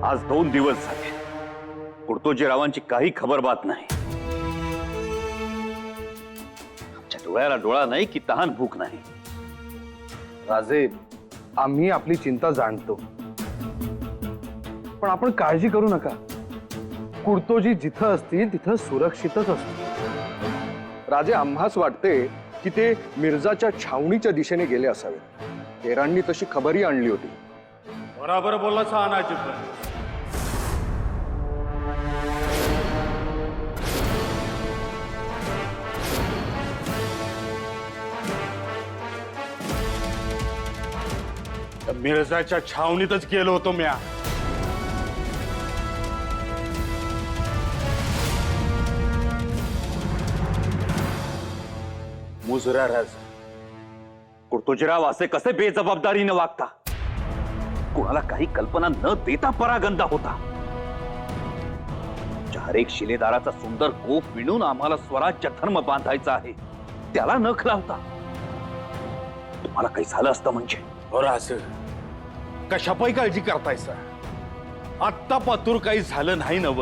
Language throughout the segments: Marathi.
आज 2 दिवस झाले कुर्तोजीरावांची काही खबरबात नाही। आमच्या डोळ्याला डोळा नाही की तहान भूक नाही। राजे, आम्ही आपली चिंता जाणतो, पण आपण काळजी करू नका। कुर्तोजी जिथं असतील तिथं सुरक्षितच असतील। राजे, आम्हास वाटते की ते मिर्जाच्या छावणीच्या दिशेने गेले असावेत। तेरांनी तशी खबरही आणली होती। बराबर बोलला सानाजी। मिर्जाच्या छावणीतच गेलो होतो म्या। मुजरा राज, कुर्तोजीराव असे कसे बेजबाबदारीने वागता? कोणाला काही कल्पना न देता परागंदा होता। हर एक शिलेदाराचा सुंदर कोप विणून आम्हाला स्वराज्य धर्म बांधायचा आहे, त्याला नख लावता। तुम्हाला काही झालं असतं म्हणजे? राज, कशापायी काळजी करतायसा? आत्ता पातूर काही झालं नाही नव?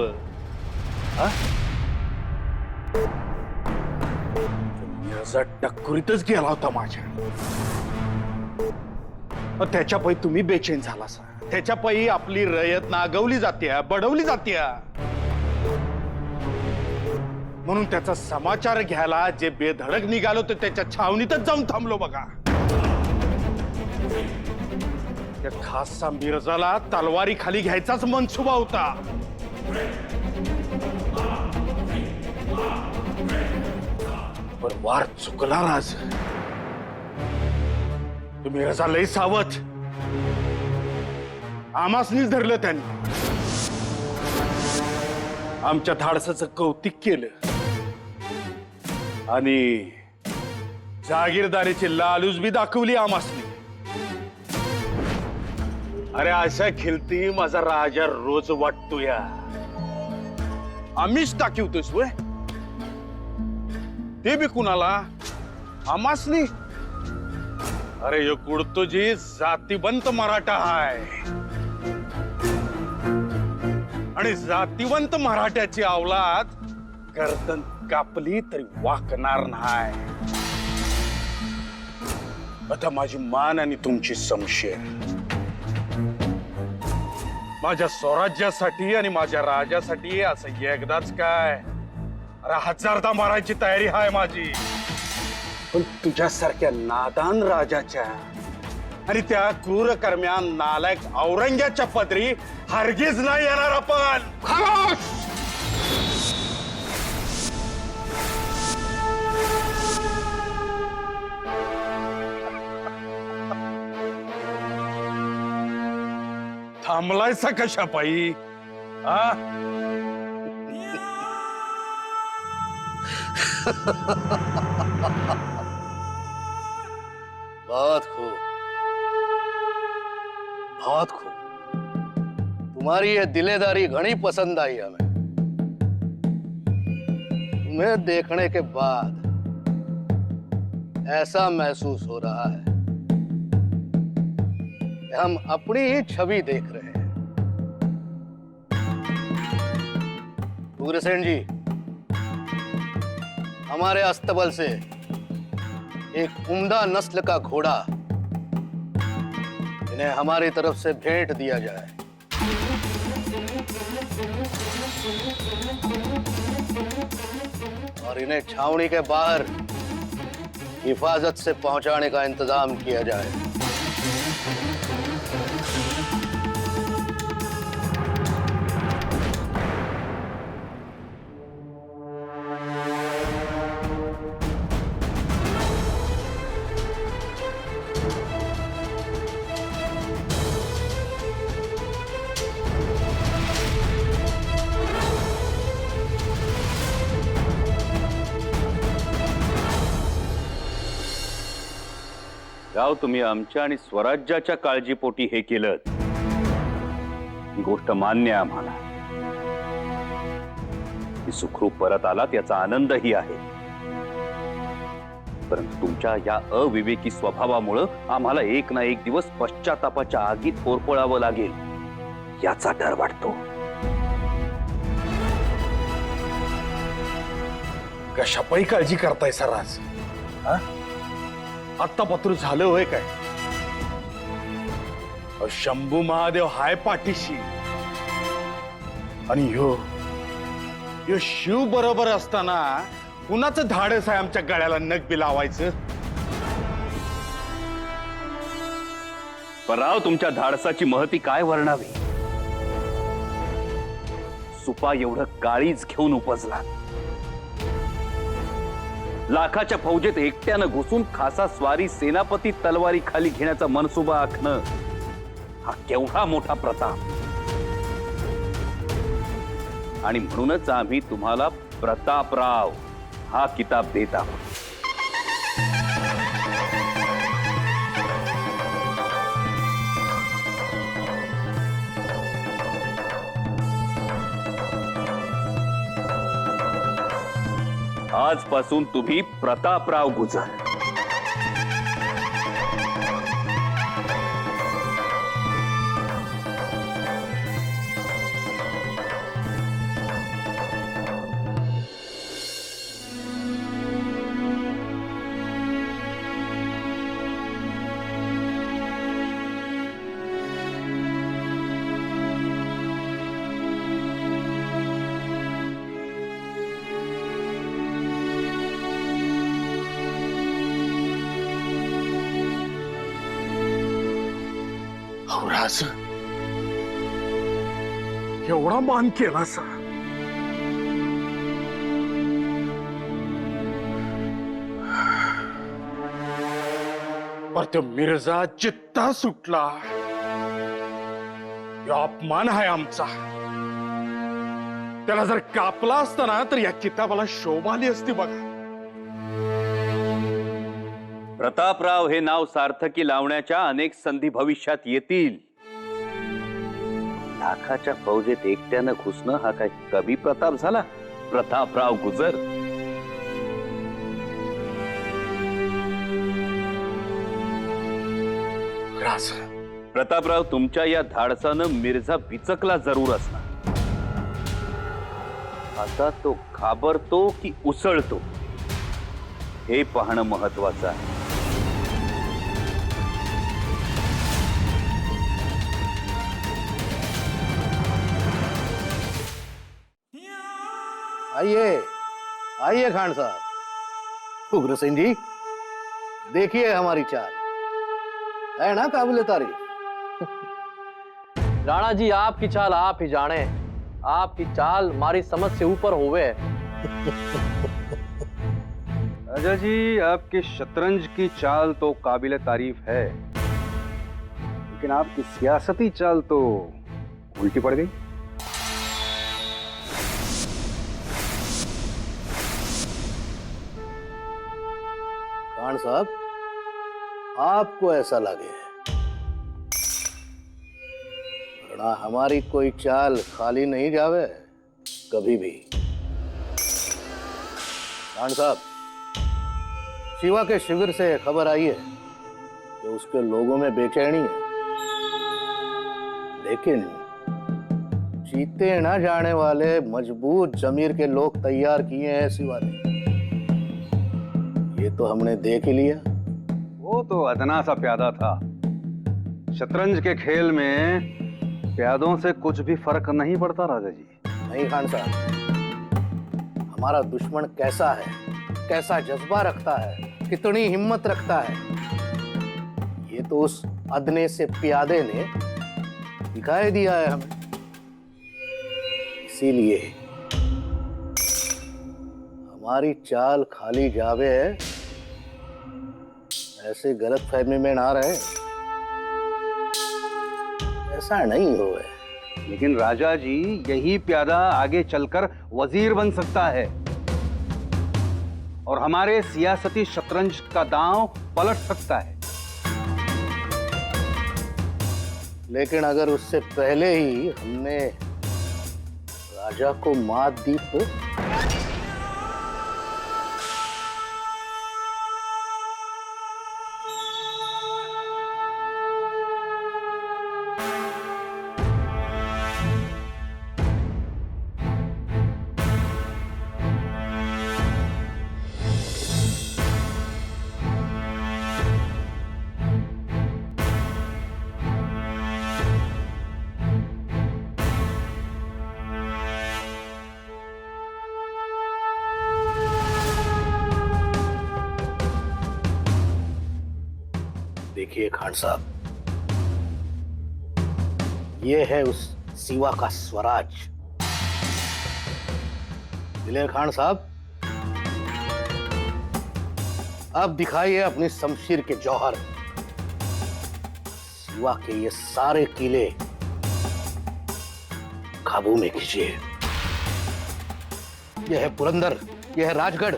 मिर्जा टक्कुरीतच गेला होता माझ्या। त्याच्या पायी तुम्ही बेचैन झालासा। त्याच्या पायी आपली रयत नागवली जाते, बडवली जाते। म्हणून त्याचा समाचार घ्यायला जे बेधडक निघालो ते त्याच्या छावणीतच जाऊन थांबलो बघा। त्या खासा मिर्जाला तलवारी खाली घ्यायचाच मनसुबा होता। पण वार चुकला राज। मिर्जा लय सावध, आमासनीच धरलं त्यांनी। आमच्या धाडसाचं कौतिक केलं आणि जागीरदारीची लालूच बी दाखवली आमासनी। अरे अशा खिलती माझा राजा रोज वाटतो या। आम्हीच दाखवतोस वय, ते बी कुणाला? आमासनी? अरे यो कुर्तोजी जातीवंत मराठा आहे आणि जातीवंत मराठ्याची औलाद गर्दन कापली तरी वाकणार नाही। आता माझी मान आणि तुमची समशेर माझ्या स्वराज्यासाठी आणि माझ्या राजासाठी असं एकदाच काय, अरे हजारदा मारायची तयारी आहे माझी। पण तुझ्यासारख्या नादान राजाच्या आणि त्या क्रूर कर्म्या नालायक औरंग्याच्या पदरी हरगिज नाही येणार आपण। खामोश! थांबलायचा कशापायी? बहुत खूब, बहुत खूब। तुम्हारी ये दिलेदारी घनी पसंद आई हमें। तुम्हें देखने के बाद ऐसा महसूस हो रहा है कि हम अपनी ही छवि देख रहे हैं। उग्रसेन जी, हमारे अस्तबल से एक उम्दा नस्ल का घोड़ा इन्हें हमारी तरफ से भेंट दिया जाए। और इन्हें छावनी के बाहर हिफाजत से पहुंचाने का इंतजाम किया जाए। राव, तुम्ही आमच्या आणि स्वराज्याच्या काळजीपोटी हे केलं, ही गोष्ट मान्य आहे आम्हाला। ही सुखरूप परत आलात याचा आनंदही आहे, परंतु तुमच्या या अविवेकी स्वभावामुळे आम्हाला एक ना एक दिवस पश्चातापाच्या आगीत होरपळावं लागेल। याचा डर वाटतो. कशापायी काळजी करताय सराज? आत्ता पत्र झालं होय काय? शंभू महादेव हाय पाठीशी, आणि ह्यो शिव बरोबर असताना कुणाचं धाडस आहे आमच्या गळ्याला नख लावायचं? पराव, तुमच्या धाडसाची महती काय वर्णावी? सुपा एवढं काळीज घेऊन उपजला, लाखाच्या फौजेत एकट्यानं घुसून खासा स्वारी सेनापती तलवारी खाली घेण्याचा मनसुबा आखणं हा केवढा मोठा प्रताप. आणि म्हणूनच आम्ही तुम्हाला प्रतापराव हा किताब देत आहोत. आजपासून तुम्ही प्रतापराव गुजर. राज, एवढा मान केला सा? पर तो मिर्झा चित्ता सुटला, ह्यो अपमान आहे आमचा. त्याला जर कापला असता ना तर या किताबाला शोभा आली असती बघा. प्रतापराव हे नाव सार्थकी लावण्याच्या अनेक संधी भविष्यात येतील. लाखाच्या फौजेत एकट्यानं घुसणं हा काय कमी प्रताप झाला? प्रतापराव गुजर. राज, प्रतापराव, तुमच्या या धाडसानं मिर्झा बिचकला जरूर असणार. आता तो घाबरतो की उसळतो हे पाहणं महत्वाचं आहे. आइए आइए खान साहब। उग्र सिंह जी, देखिए हमारी चाल है ना काबिल तारीफ। राणा जी, आपकी चाल आप ही जाने, आपकी चाल हमारी समझ से ऊपर होवे। राजा जी, आपके शतरंज की चाल तो काबिल तारीफ है, लेकिन आपकी सियासती चाल तो उल्टी पड़ गई। खान साहब, आपको ऐसा लगे, वरना हमारी कोई चाल खाली नहीं जावे कभी भी। खान साहब, शिवा के शिविर से खबर आई है कि उसके लोगों में बेचैनी है, लेकिन जीते ना जाने वाले मजबूत जमीर के लोग तैयार किए हैं शिवा ने। ये तो हमने देख ही लिया। वो तो अदना सा प्यादा था। शतरंज के खेल में प्यादों से कुछ भी फर्क नहीं पड़ता राजा जी। नहीं खान साहब, हमारा दुश्मन कैसा है, कैसा जज्बा रखता है, कितनी हिम्मत रखता है, ये तो उस अदने से प्यादे ने दिखाई दिया है हमें। इसीलिए हमारी चाल खाली जावे ऐसे गलत फहमी में ना रहे, ऐसा नहीं होवे। लेकिन राजा जी, यही प्यादा आगे चलकर वजीर बन सकता है और हमारे सियासती शतरंज का दांव पलट सकता है। लेकिन अगर उससे पहले ही हमने राजा को मात दी तो? देखिए खान साहब, ये है उस सिवा का स्वराज। दिलेर खान साहब, अब दिखाइए अपनी शमशीर के जौहर। सिवा के ये सारे किले काबू में कीजिए। यह है पुरंदर, यह है राजगढ़,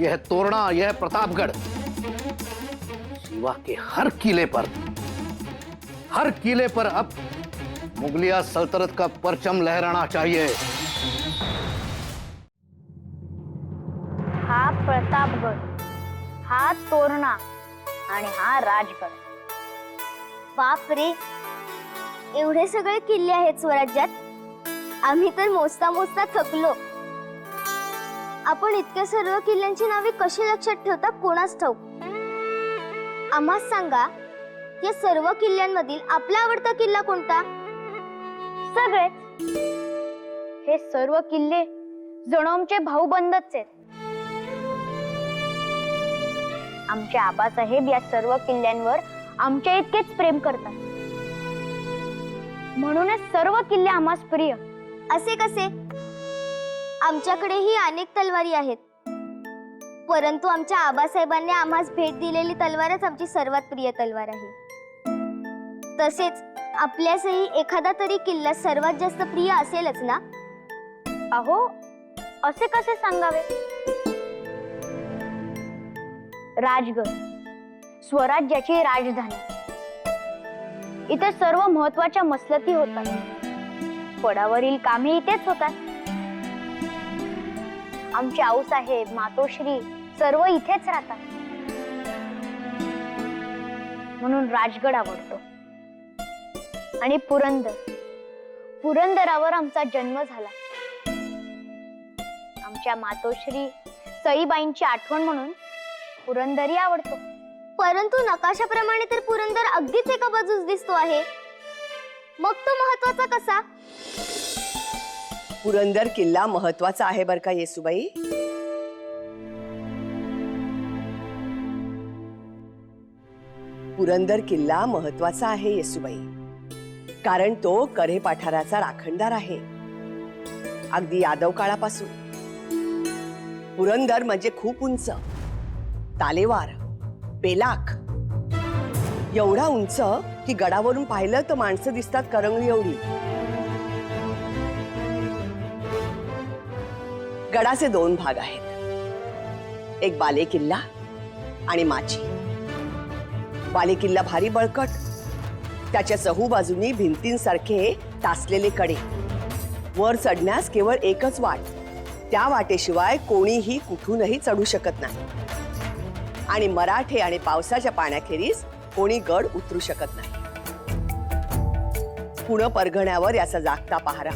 यह है तोरणा, यह है प्रतापगढ़। सिवा के हर किले पर अब मुगलिया सल्तनत का परचम लहराना चाहिए। हा प्रतापगड, हा तोरणा आणि हा राजगड. बापरे, एवढे सगळे किल्ले आहेत स्वराज्यात. आम्ही तर मोजता मोजता थकलो. आपण इतक्या सर्व किल्ल्यांची नावे कशी लक्षात ठेवता कोणास ठाऊक. आम्हास सांगा, या सर्व किल्ल्यांमधील आपला आवडता किल्ला कोणता? सगळेच. हे सर्व किल्ले जणू आमचे भाऊबंदच आहेत. आमचे आबासाहेब या सर्व किल्ल्यांवर आमच्या इतकेच प्रेम करतात. म्हणूनच सर्व किल्ले आम्हास प्रिय. असे कसे? आमच्याकडेही अनेक तलवारी आहेत, परंतु आमच्या आबासाहेबांनी आम्हास भेट दिलेली तलवारच आमची सर्वात प्रिय तलवार आहे. तसेच आपल्यासही एखादा तरी किल्ला सर्वात जास्त प्रिय असेलच ना? अहो, असे कसे सांगावे? राजगड, स्वराज्याची राजधानी. इथे सर्व महत्वाच्या मसलती होतात. पडावरील कामे इथेच होतात. आमचे आऊसाहेब, मातोश्री सर्व इथेच राहतात. म्हणून राजगड आवडतो. आणि पुरंदरावर आमचा जन्म झाला. आमच्या मातोश्री सईबाईंची आठवण म्हणून पुरंदरही आवडतो. परंतु नकाशाप्रमाणे तर पुरंदर अगदीच एका बाजूस दिसतो आहे. मग तो महत्वाचा कसा? पुरंदर किल्ला महत्वाचा आहे बर का येसुबाई. पुरंदर किल्ला महत्वाचा आहे येसुबाई, कारण तो कऱ्हे पठाराचा राखणदार आहे. अगदी यादव काळापासून. पुरंदर म्हणजे खूप उंच, तालेवार, बेलाख, एवढा उंच की गडावरून पाहिलं तर माणसं दिसतात करंगळी एवढी. गडाचे 2 भाग आहेत, एक बाले किल्ला आणि माची. बाले किल्ला भारी बळकट, त्याच्या चहूबाजूनी भिंतींसारखे टाचलेले कडे. वर चढण्यास केवळ एकच वाट, त्या वाटेशिवाय कोणीही कुठूनही चढू शकत नाही. आणि मराठे आणि पावसाच्या पाण्याखेरीज कोणी गड उतरू शकत नाही. पुणे परगण्यावर याचा जागता पहारा.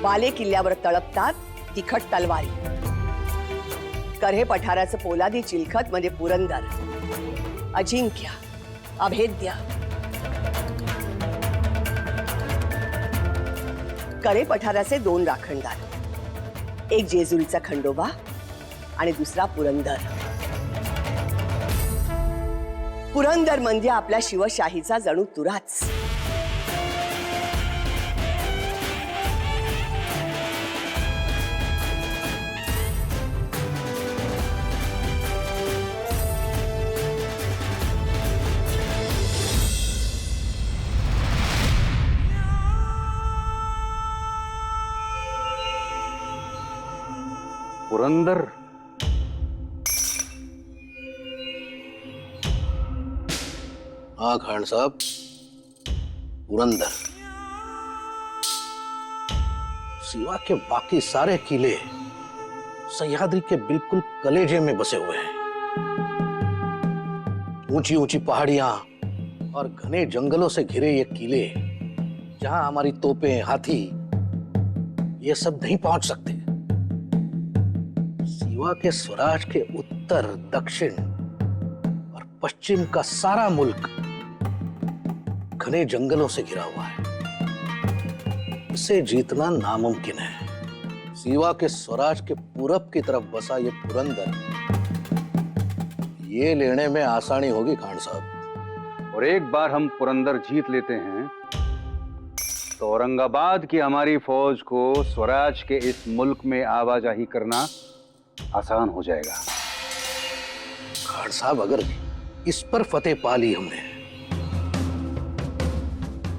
बाले किल्ल्यावर तळपतात तिखट तलवारी. कऱ्हे पठाराचं पोलादी चिलखत म्हणजे पुरंदर. अजिंक्य, अभेद्य. कऱ्हे पठाराचे 2 राखणदार, एक जेजुरीचा खंडोबा आणि दुसरा पुरंदर. पुरंदर म्हणजे आपल्या शिवशाहीचा जणू तुराच. पुरंदर. हाँ खान साहब, पुरंदर. सिवा के बाकी सारे किले सह्याद्री के बिल्कुल कलेजे में बसे हुए हैं. ऊंची ऊंची पहाड़ियां और घने जंगलों से घिरे ये किले, जहां हमारी तोपें, हाथी ये सब नहीं पहुंच सकते. सिवा के स्वराज के उत्तर, दक्षिण और पश्चिम का सारा मुल्क घने जंगलों से घिरा हुआ है. इसे जीतना नामुमकिन है. सिवा के स्वराज के पूरब की तरफ बसा ये पुरंदर, ये लेने में आसानी होगी खान साहब. और एक बार हम पुरंदर जीत लेते हैं तो औरंगाबाद की हमारी फौज को स्वराज के इस मुल्क में आवाजाही करना आसान हो जाएगा। खान साहब, अगर इस पर फतेह पा ली हमने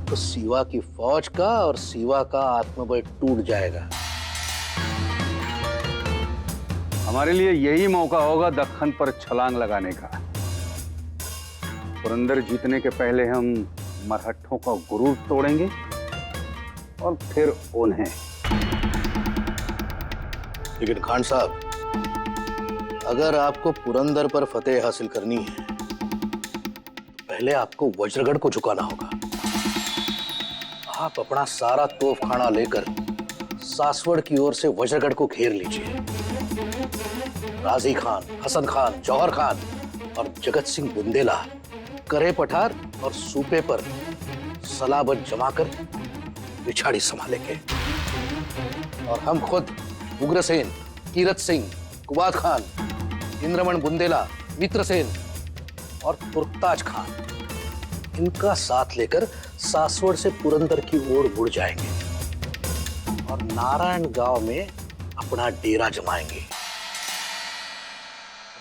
तो सीवा की फौज का और सीवा का आत्मबल टूट जाएगा। हमारे लिए यही मौका होगा दक्खन पर छलांग लगाने का। पुरंदर जीतने के पहले हम मरहट्ठों का गुरूर तोड़ेंगे और फिर उन्हें। लेकिन खान साहब, अगर आपको पुरंदर पर फतेह हासिल करनी है तो पहले आपको वज्रगढ़ को झुकाना होगा। आप अपना सारा तोपखाना लेकर सासवड़ की ओर से वज्रगढ़ को घेर लीजिए। राजी खान, हसन खान, जौहर खान और जगत सिंह बुंदेला करे पठार और सूपे पर सलाबत जमाकर पिछाड़ी संभालेंगे और हम खुद उग्रसेन, कीरत सिंह, कुबाद खान, इंद्रमण बुंदेला, मित्रसेन और तुर्कताज खान, इनका साथ लेकर सासवड़ से पुरंदर की ओर मुड़ जाएंगे और नारायण गांव में अपना डेरा जमाएंगे।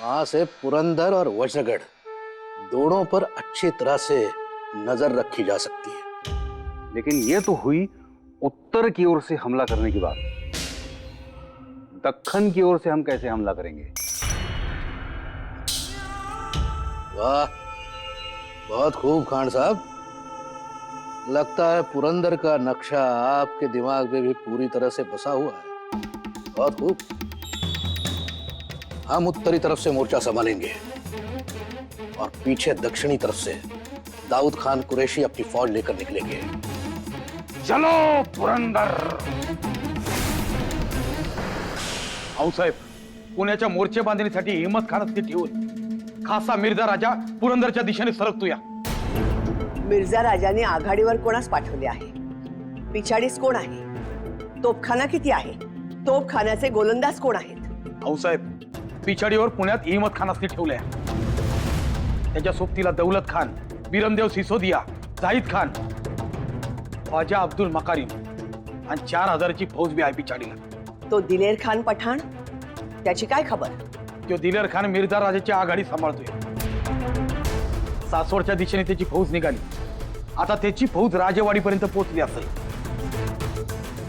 वहां से पुरंदर और वज्रगढ़ दोनों पर अच्छी तरह से नजर रखी जा सकती है। लेकिन यह तो हुई उत्तर की ओर से हमला करने की बात। दक्खन की ओर से हम कैसे हमला करेंगे? वाह, बहुत खूब खान साहब। लगता है पुरंदर का नक्शा आपके दिमाग में भी पूरी तरह से बसा हुआ है। बहुत खूब। हम उत्तरी तरफ से मोर्चा संभालेंगे और पीछे दक्षिणी तरफ से दाऊद खान कुरैशी अपनी फौज लेकर निकलेंगे। चलो पुरंदर। आऊसाहेब, पुण्याच्या मोर्चे बांधणीसाठी हिम्मत खानात ठेवून खासा मिर्झा राजा पुरंदरच्या दिशेने सरकतोय। मिर्झा राजाने आघाडीवर कोणास पाठवले आहे? पिछाडीस कोण आहे? तोपखाना किती आहे? तोपखान्याचे गोलंदाज कोण आहेत? आऊसाहेब, पिछाडीवर पुण्यात हिम्मत खानास ठेवले। त्याच्या सोबतीला दौलत खान, बिरमदेव सिसोदिया, जाहिद खान, ख्वाजा अब्दुल मकारीम आणि 4000ची फौज बी आहे पिछाडीला। तो दिलेर खान पठाण, त्याची काय खबर? तो दिलेर खान मिर्झा राजाची आघाडी सांभाळतोय। सासवडच्या दिशेने त्याची फौज निघाली। आता त्याची फौज राजेवाडीपर्यंत पोहोचली असेल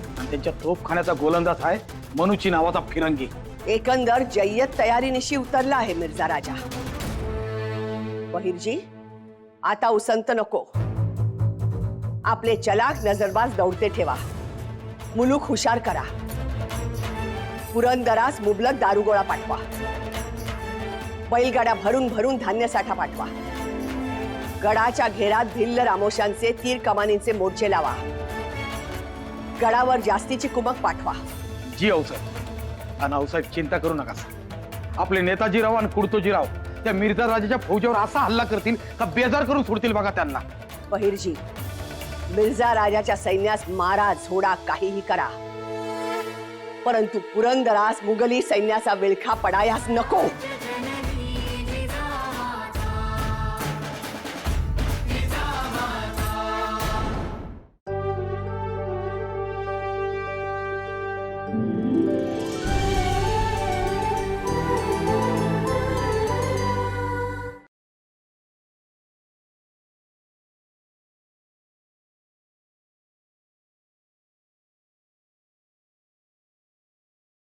आणि त्यांच्या तोफखान्याचा गोलंदाज आहे मनुची नावाचा फिरंगी। एकंदर जय्यत तयारीनिशी उतरला आहे मिर्झा राजा। बहिरजी, आता उसंत नको। आपले चलाक नजरबाज दौडते ठेवा, मुलूक हुशार करा। पुरंदरास मुबलक दारुगोळा पाठवा, बैलगाड्या भरून भरून धान्य साठा पाठवा, गडाच्या घेरात भिल्ल रामोशांचे तीर कमानींचे मोर्चे लावा, गडावर जास्तीची कुमक पाठवा। जी आऊसाहेब। आणि आऊसाहेब, चिंता करू नका। आपले नेताजीराव आणि कुडतोजीराव त्या मिर्झा राजाच्या फौजेवर असा हल्ला करतील का बेजार करून सोडतील बघा त्यांना। बहिरजी, मिर्झा राजाच्या सैन्यास मारा, झोडा, काहीही करा, परंतु पुरंदरास मुघली सैन्याचा विळखा पडायास नको।